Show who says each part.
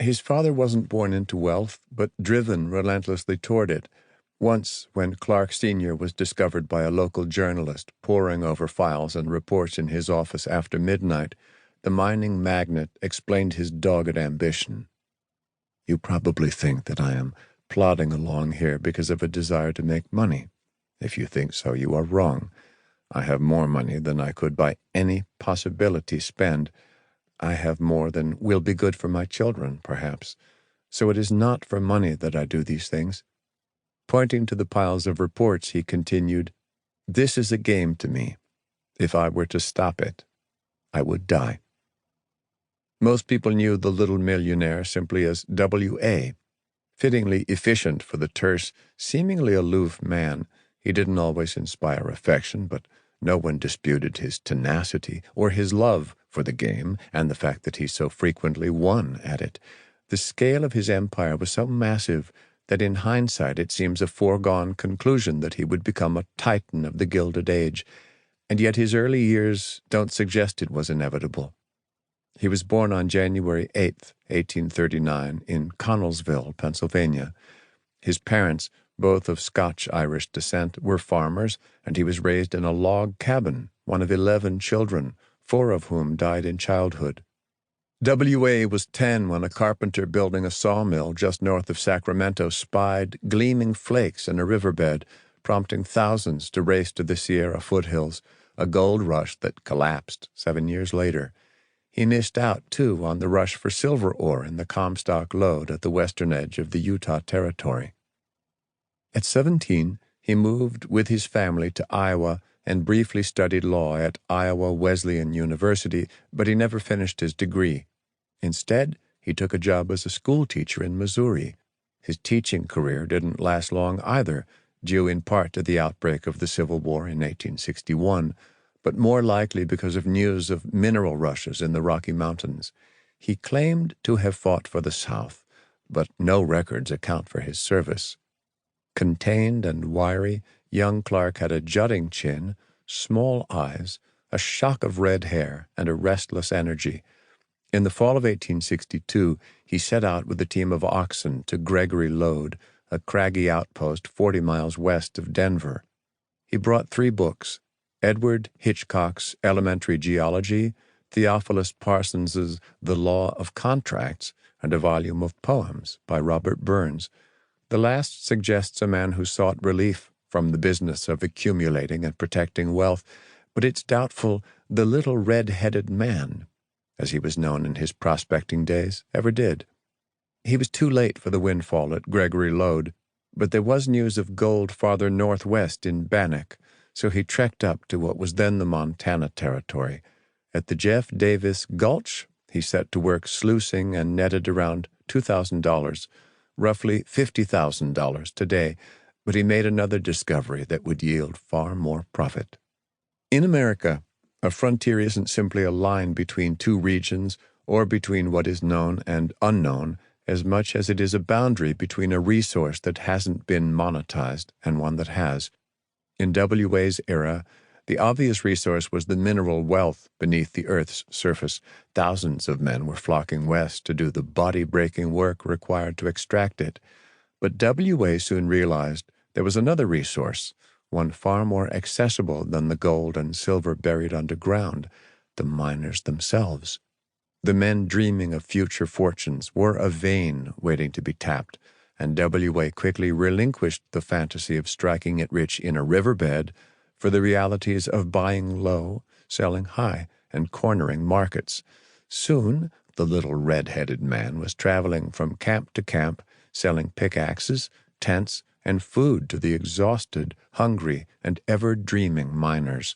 Speaker 1: His father wasn't born into wealth, but driven relentlessly toward it. Once, when Clark Sr. was discovered by a local journalist poring over files and reports in his office after midnight, the mining magnate explained his dogged ambition. "You probably think that I am plodding along here because of a desire to make money. If you think so, you are wrong. I have more money than I could by any possibility spend. I have more than will be good for my children, perhaps. So it is not for money that I do these things." Pointing to the piles of reports, he continued, "This is a game to me. If I were to stop it, I would die." Most people knew the little millionaire simply as W.A. Fittingly efficient for the terse, seemingly aloof man, he didn't always inspire affection, but no one disputed his tenacity or his love for the game and the fact that he so frequently won at it. The scale of his empire was so massive that in hindsight it seems a foregone conclusion that he would become a titan of the Gilded Age, and yet his early years don't suggest it was inevitable. He was born on January 8, 1839, in Connellsville, Pennsylvania. His parents, both of Scotch-Irish descent, were farmers, and he was raised in a log cabin, one of 11 children, 4 of whom died in childhood. W.A. was 10 when a carpenter building a sawmill just north of Sacramento spied gleaming flakes in a riverbed, prompting thousands to race to the Sierra foothills, a gold rush that collapsed 7 years later. He missed out, too, on the rush for silver ore in the Comstock lode at the western edge of the Utah Territory. At 17, he moved with his family to Iowa and briefly studied law at Iowa Wesleyan University, but he never finished his degree. Instead, he took a job as a schoolteacher in Missouri. His teaching career didn't last long either, due in part to the outbreak of the Civil War in 1861, but more likely because of news of mineral rushes in the Rocky Mountains. He claimed to have fought for the South, but no records account for his service. Contained and wiry, young Clark had a jutting chin, small eyes, a shock of red hair, and a restless energy. In the fall of 1862, he set out with a team of oxen to Gregory Lode, a craggy outpost 40 miles west of Denver. He brought 3 books: Edward Hitchcock's Elementary Geology, Theophilus Parsons's The Law of Contracts, and a volume of poems by Robert Burns. The last suggests a man who sought relief from the business of accumulating and protecting wealth, but it's doubtful the little red-headed man, as he was known in his prospecting days, ever did. He was too late for the windfall at Gregory Lode, but there was news of gold farther northwest in Bannock, so he trekked up to what was then the Montana Territory. At the Jeff Davis Gulch, he set to work sluicing and netted around $2,000, roughly $50,000 today, but he made another discovery that would yield far more profit. In America, a frontier isn't simply a line between 2 regions or between what is known and unknown, as much as it is a boundary between a resource that hasn't been monetized and one that has. In W.A.'s era, the obvious resource was the mineral wealth beneath the Earth's surface. Thousands of men were flocking west to do the body-breaking work required to extract it. But W.A. soon realized there was another resource, one far more accessible than the gold and silver buried underground: the miners themselves. The men dreaming of future fortunes were a vein waiting to be tapped, and W.A. quickly relinquished the fantasy of striking it rich in a riverbed for the realities of buying low, selling high, and cornering markets. Soon, the little red-headed man was traveling from camp to camp, selling pickaxes, tents, and food to the exhausted, hungry, and ever-dreaming miners.